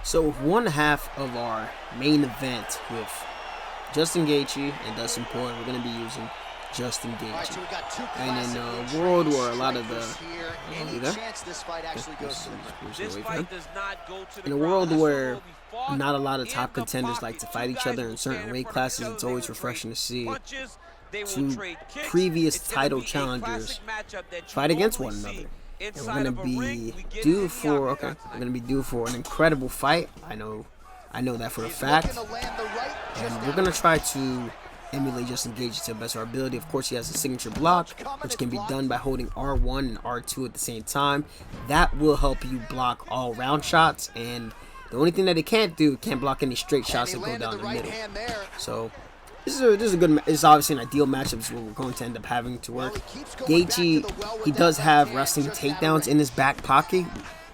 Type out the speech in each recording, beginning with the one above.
So with one half of our main event with Justin Gaethje and Dustin Poirier, we're going to be using Justin Gaethje. And in a world where a lot of in a world where not a lot of top contenders like to fight each other in certain weight classes, it's always refreshing to see two previous title challengers fight against one another. And we're gonna be due for an incredible fight. I know that for a fact. And we're gonna try to emulate Justin Gaethje to the best of our ability. Of course, he has a signature block, which can be done by holding R1 and R2 at the same time. That will help you block all round shots, and the only thing that it can't block any straight shots that go down the middle. So this is a good. It's obviously an ideal matchup. Is what we're going to end up having to work. Gaethje, he does have wrestling takedowns in his back pocket.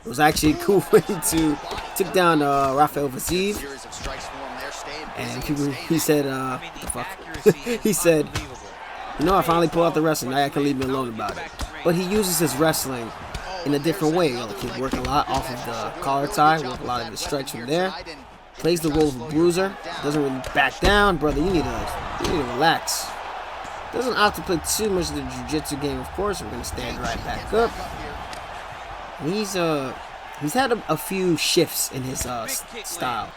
It was actually a cool way to took down Rafael Vazeev. And he said, he said, I finally pulled out the wrestling. Now I can leave me alone about it. But he uses his wrestling in a different way. Like he work a lot off of the collar tie, work a lot of the stretch from there. Plays the role of a bruiser. Doesn't really back down, brother. You need to relax. Doesn't have to play too much of the jiu-jitsu game, of course. We're gonna stand right back up. And he's had a few shifts in his style.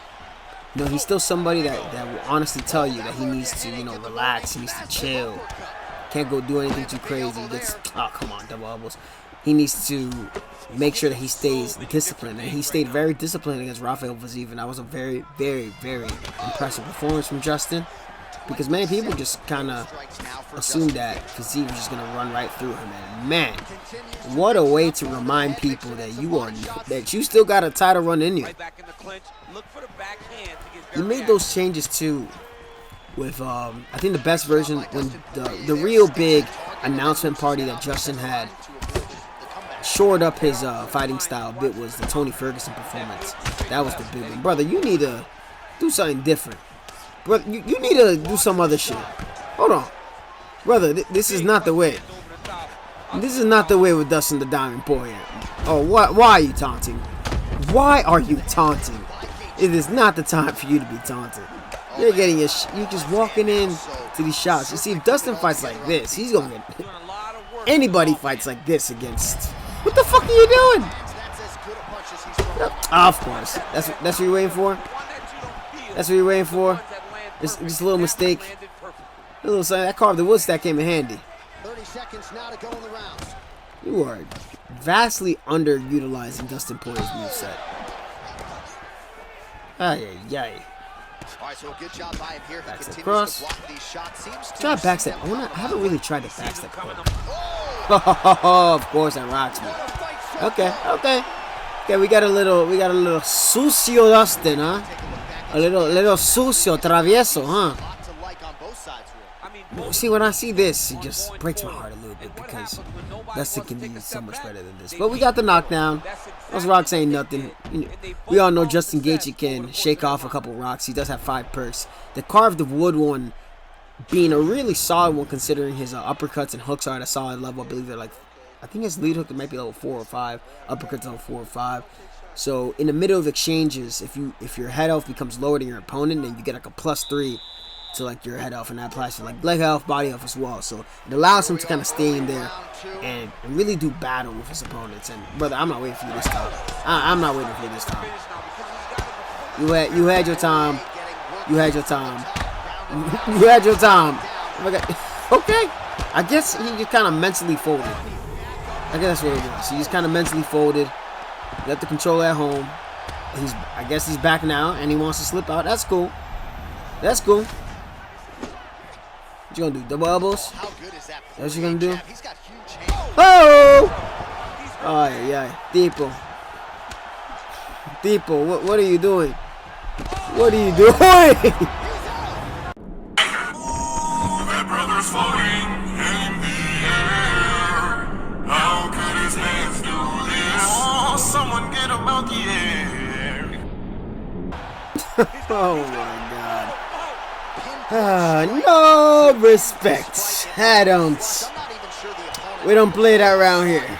He's still somebody that will honestly tell you that he needs to, relax. He needs to chill. Can't go do anything too crazy. He gets, oh, come on, double elbows. He needs to make sure that he stays disciplined. And he stayed very disciplined against Rafael Vazeev. And that was a very, very, very impressive performance from Justin. Because many people just kind of assumed that Vazeev was just going to run right through him. And man, what a way to remind people that you still got a title run in you. He made those changes too with I think the best version when the real big announcement party that Justin had shored up his fighting style a bit was the Tony Ferguson performance. That was the big one. Brother, you need to do something different. Brother, you need to do some other shit. Hold on. Brother, this is not the way. This is not the way with Dustin the Diamond Poirier. Oh, why are you taunting? Why are you taunting? It is not the time for you to be taunted. You're getting you're just walking in to these shots. You see, if Dustin fights like this, he's going to get... Anybody fights like this against... What the fuck are you doing? Of course. That's what you're waiting for? That's what you're waiting for? Just a little mistake. A little something. That carved the wood stack came in handy. 30 seconds now to go in the round. You are vastly underutilizing Dustin Poirier's moveset. Ay. Alright, so a good job by him here. He Backstep continues cross. to block these shots. Seems to Try backstep. I haven't really tried the backstep cross. Oh, of course that rocks me. Okay, we got a little sucio Dustin, huh? A little sucio travieso, huh? See, when I see this, it just breaks my heart a little bit because Dustin can be so much better than this. But we got the knockdown. Those rocks ain't nothing. We all know Justin Gaethje can shake off a couple rocks. He does have 5 perks. The carved of wood one being a really solid one considering his uppercuts and hooks are at a solid level. I believe they're I think his lead hook might be level 4 or 5. Uppercuts level 4 or 5. So in the middle of exchanges, if your head health becomes lower than your opponent, then you get like a +3 to your head health, and that applies to leg health, body health as well. So it allows him to kind of stay in there and really do battle with his opponents. And brother, I'm not waiting for you this time. I'm not waiting for you this time. You had your time. You had your time. You had your time. Okay. I guess he just kind of mentally folded. I guess that's what it was. He just kind of mentally folded. Left the controller at home. I guess he's back now, and he wants to slip out. That's cool. That's cool. What you gonna do? Double elbows? That's what you gonna do? Oh! Oh yeah. Tipo, what are you doing? What are you doing? That brother's floating in the air. How could his hands do this? Oh, someone get him out the air. Oh my god. No respect. We don't play that around here.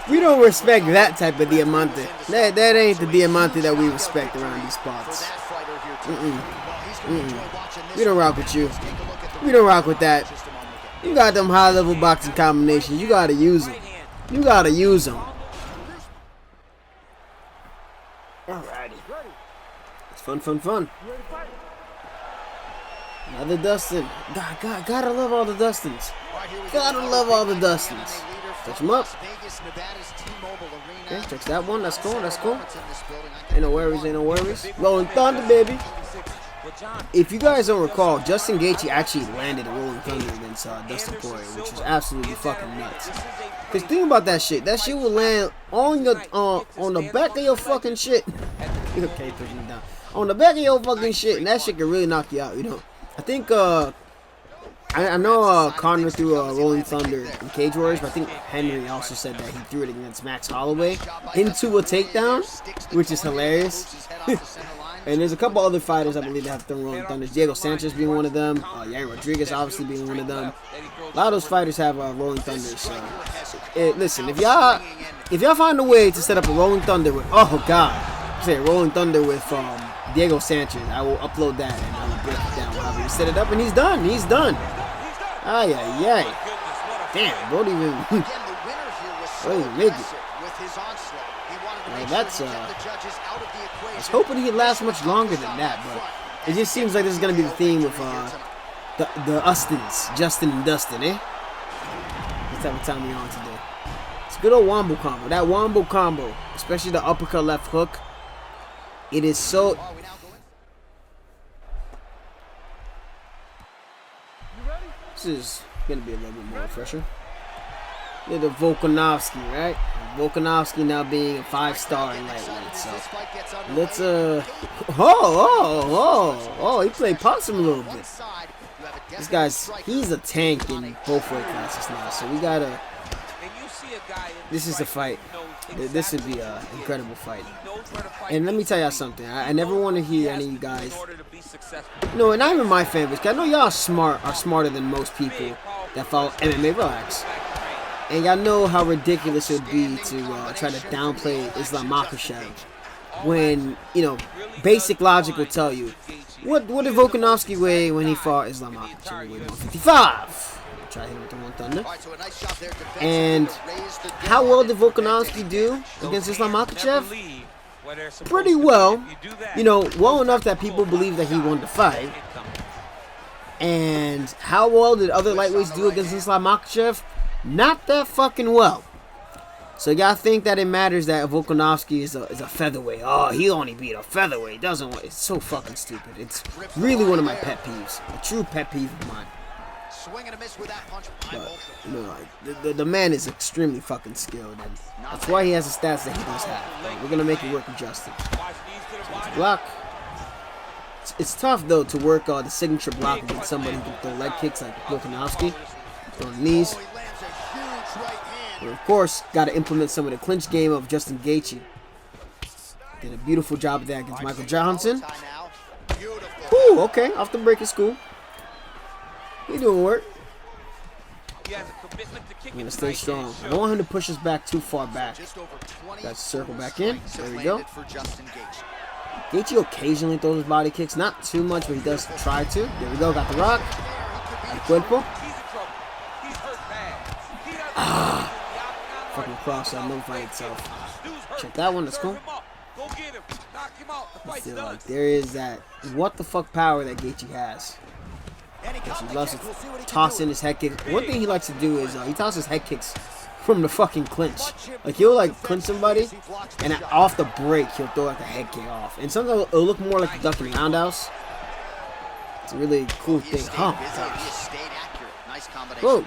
We don't respect that type of diamante. That ain't the diamante that we respect around these spots. We don't rock with you. We don't rock with that. You got them high-level boxing combinations. You gotta use them. You gotta use them. Alrighty. It's fun. Another Dustin. Gotta love all the Dustins. Gotta love all the Dustins. Touch him up. Okay, touch that one. That's cool. Ain't no worries. Rolling Thunder, baby. If you guys don't recall, Justin Gaethje actually landed a Rolling Thunder against Dustin Poirier, which was absolutely fucking nuts. Cause think about that shit. That shit will land on the back of your fucking shit. Okay, pushing it down. On the back of your fucking shit, and that shit can really knock you out. You know. I think I know Conor threw a Rolling Thunder in Cage Warriors, but I think Henry also said that he threw it against Max Holloway into a takedown, which is hilarious. And there's a couple other fighters I believe that have thrown Rolling Thunders. Diego Sanchez being one of them. Yair Rodriguez obviously being one of them. A lot of those fighters have Rolling Thunders. So, listen, if y'all find a way to set up a Rolling Thunder with Rolling Thunder with Diego Sanchez, I will upload that and I will break it down. However, he set it up and he's done. Ay. Damn, bro, even make it. Like, that's I was hoping he'd last much longer than that, but it just seems like this is gonna be the theme with the Ustins, Justin and Dustin, eh? This type of time we're on today. It's a good old wombo combo. That wombo combo, especially the uppercut left hook. It is so. This is gonna be a little bit more fresher. Little Volkanovski, right? Volkanovski now being a 5-star in lightweight. So let's he played possum a little bit. This he's a tank in both weight classes now. So we gotta. This is a fight. This would be an incredible fight. And let me tell y'all something. I never want to hear any of you guys. No, and not even my fan base. I know y'all are smarter than most people that follow MMA. Relax. And y'all know how ridiculous it would be to try to downplay Islam Makhachev when, you know, basic logic will tell you, what did Volkanovski weigh when he fought Islam Makhachev? He weighed 155. Try hitting with the One Thunder. And how well did Volkanovski do against Islam Makhachev? Pretty well. You know, well enough that people believe that he won the fight. And how well did other lightweights do against Islam Makhachev? Not that fucking well. So y'all think that it matters that Volkanovski is a featherweight. Oh, he only beat a featherweight. Doesn't. It's so fucking stupid. It's really one of my pet peeves. A true pet peeve of mine. But, you know, like, the man is extremely fucking skilled, and that's why he has the stats that he does have. But we're gonna make it work with Justin. So block. It's tough though to work the signature block against somebody who can throw leg kicks like Volkanovski, throwing knees. And of course, got to implement some of the clinch game of Justin Gaethje. Did a beautiful job of that against Michael Johnson. Ooh, okay, off the break is cool. He doing work. I'm gonna stay strong. I don't want him to push us back too far back. Got to circle back in. There we go. Gaethje occasionally throws his body kicks, not too much, but he does try to. There we go. Got the rock. El cuerpo. Fucking cross that notified itself. Check that one. Let's go. I feel like there is that what the fuck power that Gaethje has. He loves to toss in his head kicks. One thing he likes to do is he tosses head kicks from the fucking clinch. Like he'll like clinch somebody, and off the break he'll throw like a head kick off. And sometimes it'll look more like the duck and roundhouse. It's a really cool thing. Oh my gosh. Whoa.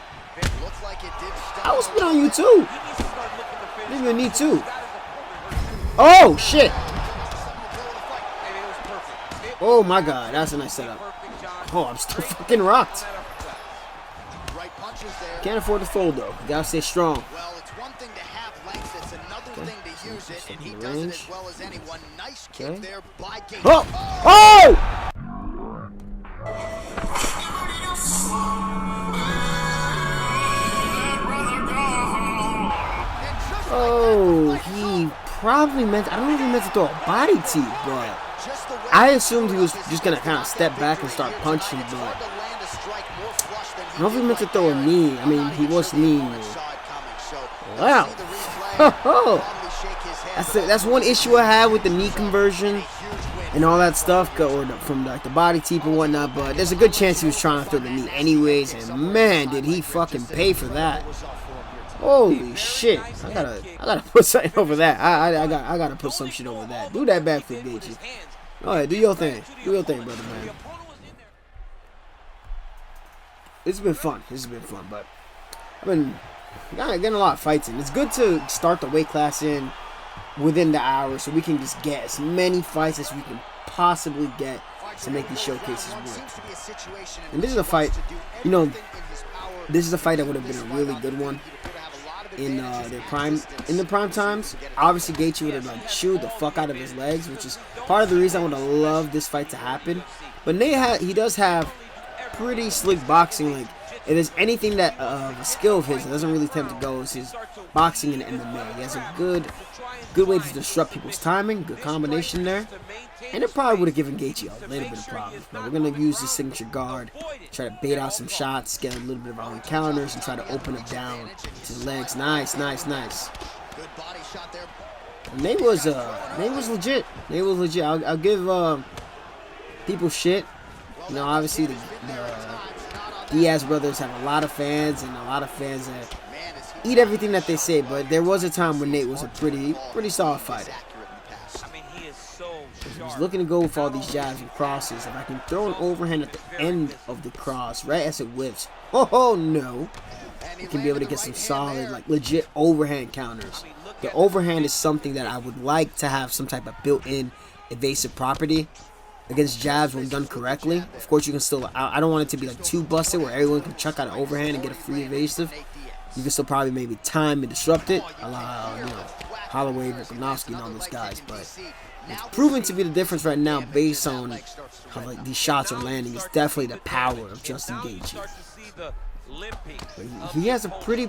I was spit on you too. Didn't even need to. Oh shit. Oh my god, that's a nice setup. Oh, I'm still fucking rocked. Can't afford to fold though. You gotta stay strong. Well, it's one thing to have length, it's another thing to use it, and he does it as well as anyone. Nice kick there by Gaethje. Oh! Oh! probably meant, I don't know if he meant to throw a body tee, but I assumed he was just going to kind of step back and start punching, but I don't know if he meant to throw a knee. I mean, he was kneeing. Wow. That's one issue I had with the knee conversion and all that stuff, or from like the body teep and whatnot, but there's a good chance he was trying to throw the knee anyways, and man, did he fucking pay for that. Holy shit. I gotta put something over that. I gotta put some shit over that. Do that backflip, Gaethje. Alright, do your thing. Do your thing, brother, man. It's been fun. This has been fun, but I've been getting a lot of fights in. It's good to start the weight class in within the hour so we can just get as many fights as we can possibly get to make these showcases work. And this is a fight, you know, this is a fight that would have been a really good one in their prime, in the prime times. Obviously, Gaethje would have like chewed the fuck out of his legs, which is part of the reason I would have loved this fight to happen. But he does have pretty slick boxing. Like, if there's anything that a skill of his that doesn't really tend to go, is his boxing and MMA. He has a good way to disrupt people's timing, good combination there. And it probably would have given Gaethje a little bit of problems. But we're going to use the signature guard, try to bait out some shots, get a little bit of our own counters, and try to open it down to the legs. Nice, nice, nice. And Nate was legit. Nate was legit. I'll give people shit. You know, obviously the Diaz brothers have a lot of fans, and a lot of fans that eat everything that they say. But there was a time when Nate was a pretty solid fighter. He was looking to go with all these jabs and crosses. If I can throw an overhand at the end of the cross, right as it whips, oh no, you can be able to get some solid, like legit overhand counters. The overhand is something that I would like to have some type of built-in evasive property against jabs when done correctly. Of course, you can still, I don't want it to be like too busted where everyone can chuck out an overhand and get a free evasive. You can still probably maybe time and disrupt it, a la, you know, Holloway, Volkanovski, and all those guys, but it's proving to be the difference right now based on how like these shots are landing. It's definitely the power of Justin Gaethje. He has a pretty.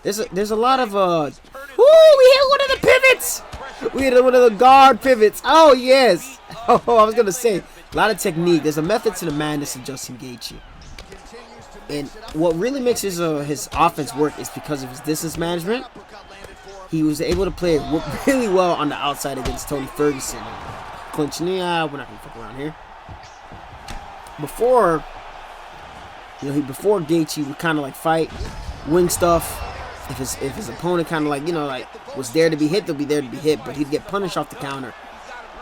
There's a lot of we hit one of the pivots. We hit one of the guard pivots. Oh yes. Oh, I was gonna say a lot of technique. There's a method to the madness of Justin Gaethje. And what really makes his offense work is because of his distance management. He was able to play really well on the outside against Tony Ferguson. Clinching, we're not gonna fuck around here. Before Gaethje would kind of like fight, wing stuff. If his opponent kind of like, you know, like was there to be hit, they'll be there to be hit. But he'd get punished off the counter,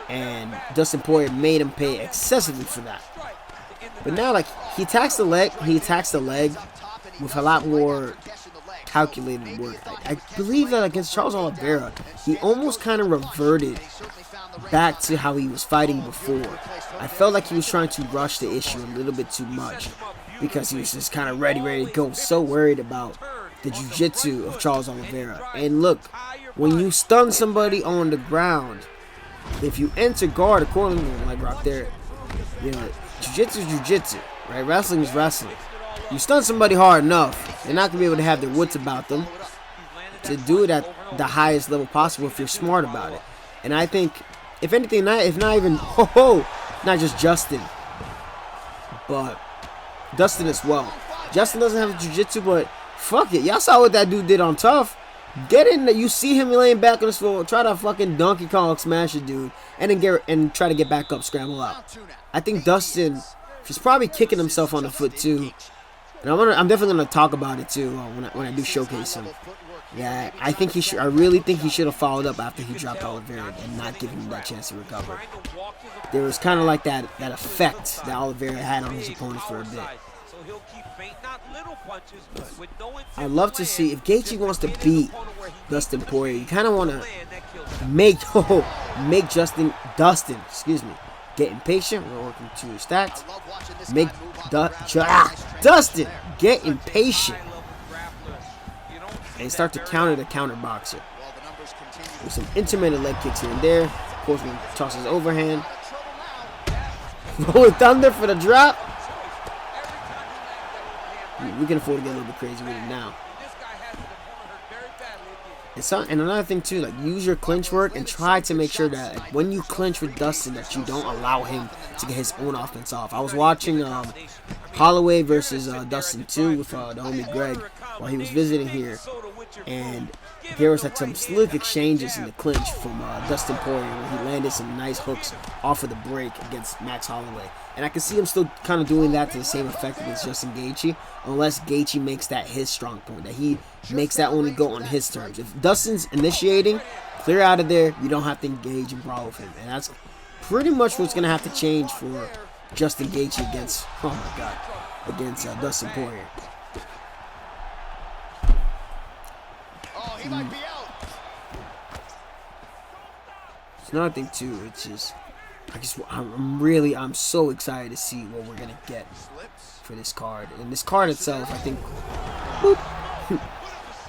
and Dustin Poirier made him pay excessively for that. But now, like, he attacks the leg with a lot more calculated work. I believe that against Charles Oliveira, he almost kind of reverted back to how he was fighting before. I felt like he was trying to rush the issue a little bit too much because he was just kind of ready to go, so worried about the jiu-jitsu of Charles Oliveira. And look, when you stun somebody on the ground, if you enter guard accordingly, like right there, you know, jiu-jitsu is jiu-jitsu, right? Wrestling is wrestling. You stun somebody hard enough, they're not going to be able to have their wits about them to do it at the highest level possible if you're smart about it. And I think, if anything, if not even, not just Justin, but Dustin as well. Justin doesn't have jiu-jitsu, but fuck it. Y'all saw what that dude did on Tough. Get in there. You see him laying back on the floor, try to fucking Donkey Kong smash a dude, and then try to get back up, scramble out. I think Dustin is probably kicking himself on the foot too. And I'm definitely gonna talk about it too when I do showcase him. Yeah, I really think he should have followed up after he dropped Oliveira and not giving him that chance to recover. There was kind of like that effect that Oliveira had on his opponent for a bit. I'd love to see if Gaethje wants to beat Dustin Poirier. You kind of want to make Dustin, get impatient. We're working 2 stacked. Make Dustin get impatient and start to counter the counter boxer with some intermittent leg kicks here and there. Of course, we toss his overhand. Rolling Thunder for the drop. We can afford to get a little bit crazy with him now. And another thing too, like use your clinch work and try to make sure that like, when you clinch with Dustin, that you don't allow him to get his own offense off. I was watching Holloway versus Dustin 2 with the homie Greg while he was visiting here, and there was like some slick exchanges in the clinch from Dustin Poirier, where he landed some nice hooks off of the break against Max Holloway. And I can see him still kind of doing that to the same effect against Justin Gaethje, unless Gaethje makes that his strong point, that he makes that only go on his terms. If Dustin's initiating, clear out of there. You don't have to engage and brawl with him. And that's pretty much what's going to have to change for Justin Gaethje against, oh my God, against Dustin Poirier. He might be out. It's another thing too. It's just, I'm so excited to see what we're gonna get for this card. And this card itself, I think,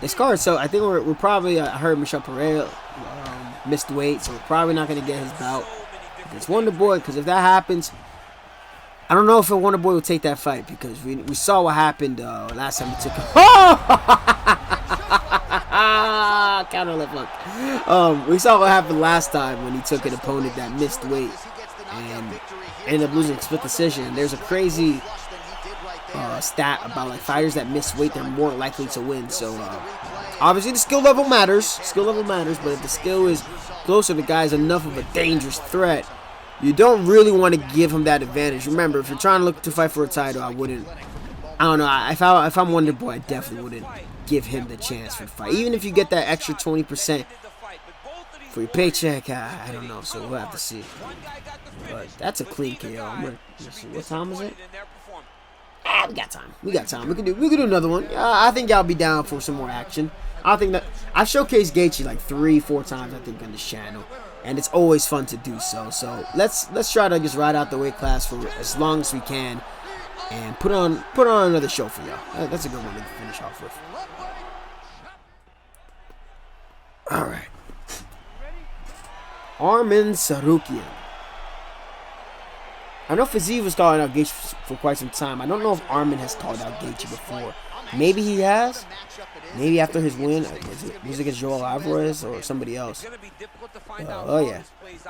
this card itself, I think we're probably. I heard Michel Pereira missed weight, so we're probably not gonna get his bout against Wonder Boy. Because if that happens, I don't know if a Wonder Boy will take that fight, because we saw what happened last time he took counter left hook. We saw what happened last time when he took an opponent that missed weight and ended up losing a split decision. There's a crazy stat about like fighters that miss weight, they're more likely to win. So obviously the skill level matters. But if the skill is closer, the guy's enough of a dangerous threat, you don't really want to give him that advantage. Remember, if you're trying to look to fight for a title, I don't know. If I'm Wonder Boy, I definitely wouldn't give him the chance for the fight. Even if you get that extra 20% for your paycheck, I don't know. So we'll have to see. But that's a clean KO. Let's see, what time is it? We got time. We can do another one. I think y'all be down for some more action. I think that I've showcased Gaethje like 3-4 times, I think, on this channel, and it's always fun to do so. So let's try to just ride out the weight class for as long as we can, and put on another show for y'all. That's a good one to finish off with. All right, Arman Tsarukyan. I know Fiziev was calling out Gaethje for quite some time. I don't know if Arman has called out Gaethje before. Maybe he has. Maybe after his win. Was it against Joel Alvarez or somebody else? Oh yeah.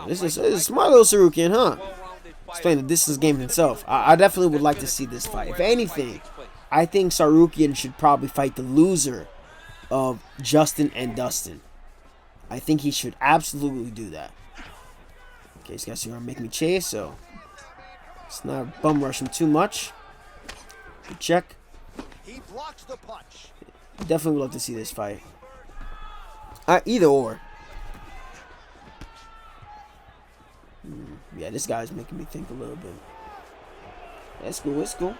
This is a smart little Tsarukyan, huh? He's playing the distance game himself. I definitely would like to see this fight. If anything, I think Tsarukyan should probably fight the loser of Justin and Dustin. I think he should absolutely do that. Okay, this guy's gonna make me chase, so let's not bum rush him too much. Good check. He blocks the punch. Definitely would love to see this fight. Either or. Yeah, this guy's making me think a little bit. That's cool. It's cool.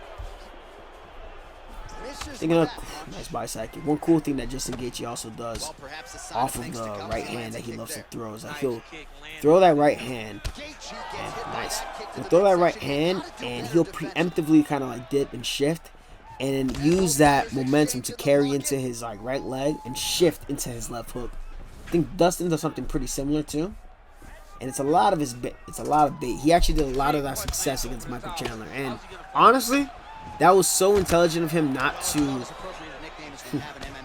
Thinking of nice bisect. One cool thing that Justin Gaethje also does off of the right hand that he loves to throw is like he'll throw that right hand. And nice. He'll throw that right hand and he'll preemptively kind of like dip and shift, and then use that momentum to carry into his like right leg and shift into his left hook. I think Dustin does something pretty similar too, and it's a lot of his bait. It's a lot of bait. He actually did a lot of that success against Michael Chandler, and honestly, that was so intelligent of him not to.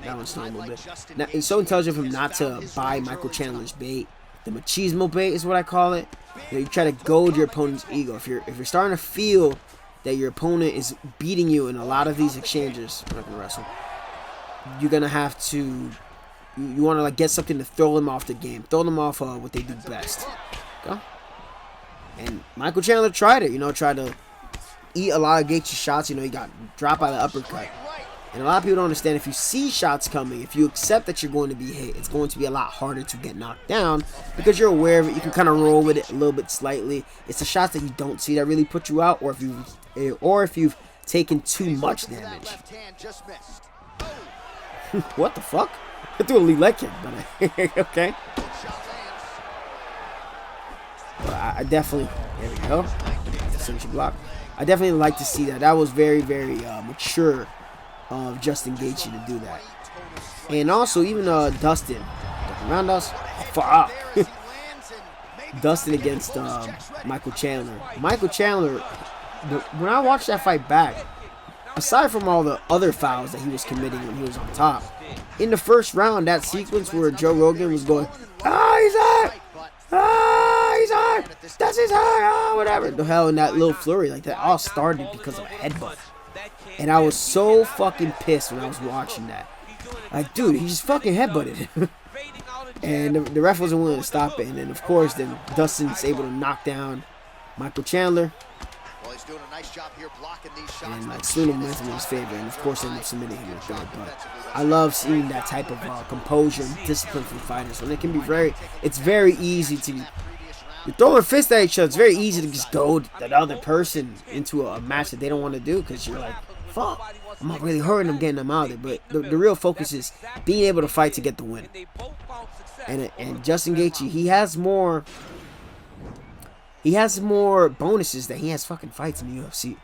That one's not a little bit. It's so intelligent of him not to buy Michael Chandler's bait. The machismo bait is what I call it. You try to goad your opponent's ego. If you're starting to feel that your opponent is beating you in a lot of these exchanges, I'm not gonna wrestle, you're gonna have to. You want to like get something to throw them off the game, throw them off what they do best. Okay? And Michael Chandler tried it. Tried to eat a lot of Gaethje shots. He got dropped by the uppercut. And a lot of people don't understand, if you see shots coming, if you accept that you're going to be hit, it's going to be a lot harder to get knocked down because you're aware of it. You can kind of roll with it a little bit slightly. It's the shots that you don't see that really put you out, or if you've taken too much damage. What the fuck? I threw a lead leg kick, but okay. But I definitely, there we go. Signature block. I definitely like to see that. That was very, very mature of Justin Gaethje to do that. And also, even Dustin around us. Fuck. Dustin against Michael Chandler. Michael Chandler, when I watched that fight back, aside from all the other fouls that he was committing when he was on top, in the first round, that sequence where Joe Rogan was going, "Ah, he's hurt! Ah, he's hurt! That's his hurt! Ah, whatever." The hell, in that little flurry, like that all started because of a headbutt. And I was so fucking pissed when I was watching that. Like, dude, he just fucking headbutted him. And the ref wasn't willing to stop it. And then, of course, then Dustin's able to knock down Michael Chandler. Well, he's doing a nice job here blocking these shots. And like swing momentum in his favor, and of course ended up submitting him with that. But I love seeing that type of composure and discipline from fighters. When it can be it's very easy to, you're throwing fists at each other. It's very easy to just go that other person into a match that they don't want to do because you're like, fuck, I'm not really hurting them, getting them out of there. But the real focus is being able to fight to get the win. And Justin Gaethje, he has more bonuses than he has fucking fights in the UFC.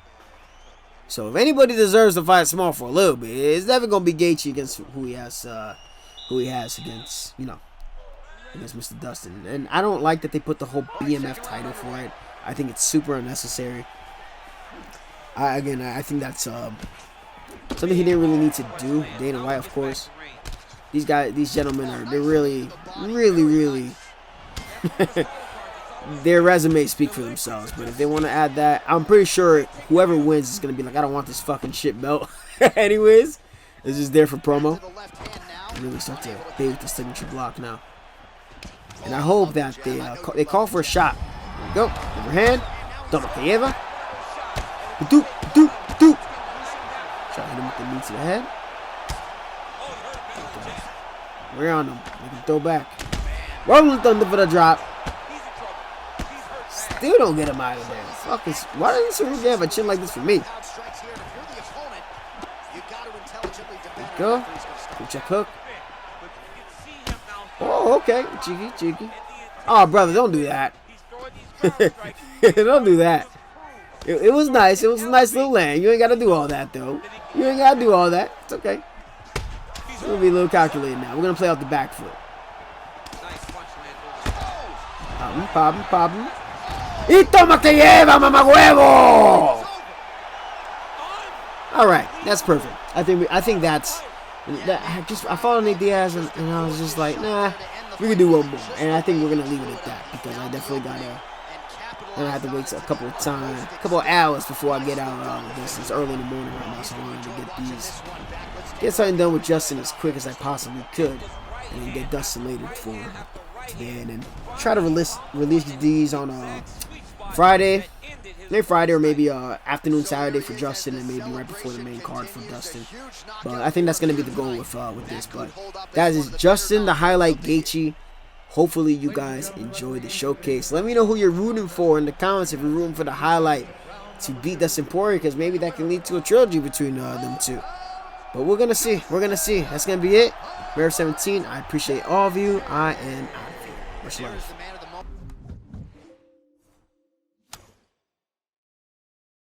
So if anybody deserves to fight small for a little bit, it's never gonna be Gaethje against who he has against, against Mr. Dustin. And I don't like that they put the whole BMF title for it. I think it's super unnecessary. I think that's something he didn't really need to do. Dana White, of course. These gentlemen they're really their resumes speak for themselves. But if they want to add that, I'm pretty sure whoever wins is gonna be like, I don't want this fucking shit belt. Anyways, it's just there for promo. And then we start to bait with the signature block now. And I hope that they call for a shot. There we go. Overhand. Toma que lleva. Doop, doop, doop. Try to hit him with the knee to the head. We're on him. Make him throw back. Rolling Thunder for the drop. Still don't get him out of there. Fuck this. Why doesn't Saruki have a chin like this for me? There we go. Good check hook. Oh, okay. Cheeky. Oh, brother, don't do that. Don't do that. It was nice. It was a nice little land. You ain't got to do all that, though. You ain't got to do all that. It's okay. It's going to be a little calculated now. We're going to play off the back foot. Poppin'. Y toma que lleva, mamahuevo! Alright, that's perfect. I think that's... I followed Nate Diaz and I was just like, nah, we can do one more. And I think we're going to leave it at that because I definitely got to... And I have to wait a couple of hours before I get out of this. It's early in the morning right now, so I wanted to get something done with Justin as quick as I possibly could, and then get Dustin later for today, and then try to release these on Friday, maybe Friday or maybe afternoon Saturday for Justin, and maybe right before the main card for Dustin. But I think that's gonna be the goal with this. But that is Justin, the highlight Gaethje. Hopefully you guys enjoyed the showcase. Let me know who you're rooting for in the comments if you're rooting for the highlight to beat Dustin Poirier, because maybe that can lead to a trilogy between them two. But we're going to see. That's going to be it. Mayor 17, I appreciate all of you. I am out of here. Much love.